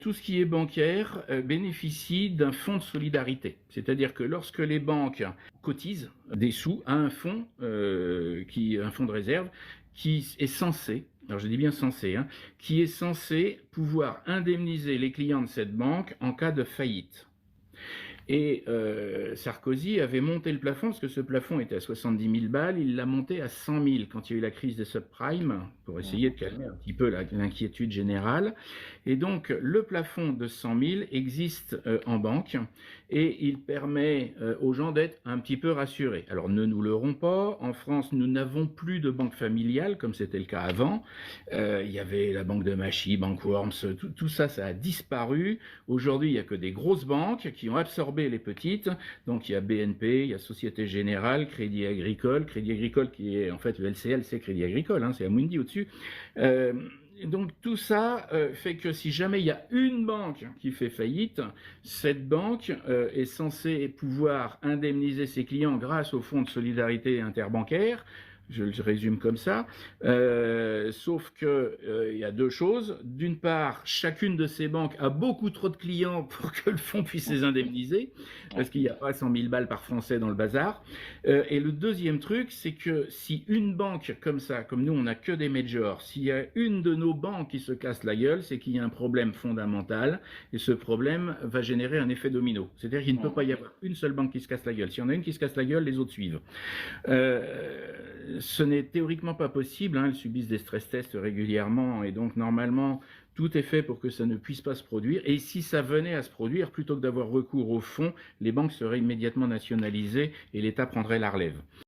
Tout ce qui est bancaire bénéficie d'un fonds de solidarité. C'est-à-dire que lorsque les banques cotisent des sous à un fonds, un fonds de réserve, qui est censé, alors je dis bien censé, qui est censé pouvoir indemniser les clients de cette banque en cas de faillite. Et Sarkozy avait monté le plafond, parce que ce plafond était à 70 000 balles, il l'a monté à 100 000 quand il y a eu la crise des subprimes, pour essayer de calmer un petit peu l'inquiétude générale. Et donc le plafond de 100 000 existe en banque, et il permet aux gens d'être un petit peu rassurés. Alors ne nous leurrons pas, en France nous n'avons plus de banque familiale, comme c'était le cas avant. Il y avait la banque de Machy, Bank Worms, tout ça, ça a disparu. Aujourd'hui, il n'y a que des grosses banques qui ont absorbé les petites. Donc il y a BNP, il y a Société Générale, Crédit Agricole qui est en fait le LCL, c'est Crédit Agricole, c'est Amundi au-dessus. Donc tout ça fait que si jamais il y a une banque qui fait faillite, cette banque est censée pouvoir indemniser ses clients grâce au fonds de solidarité interbancaire. Je le résume comme ça, sauf que il y a deux choses. D'une part, chacune de ces banques a beaucoup trop de clients pour que le fonds puisse les indemniser, parce qu'il n'y a pas 100 000 balles par Français dans le bazar. Et le deuxième truc, c'est que si une banque comme ça, comme nous on n'a que des majors, s'il y a une de nos banques qui se casse la gueule, c'est qu'il y a un problème fondamental, et ce problème va générer un effet domino. C'est-à-dire qu'il ne peut pas y avoir une seule banque qui se casse la gueule. Si on a une qui se casse la gueule, les autres suivent. Ce n'est théoriquement pas possible, elles subissent des stress tests régulièrement et donc normalement tout est fait pour que ça ne puisse pas se produire. Et si ça venait à se produire, plutôt que d'avoir recours au fonds, les banques seraient immédiatement nationalisées et l'État prendrait la relève.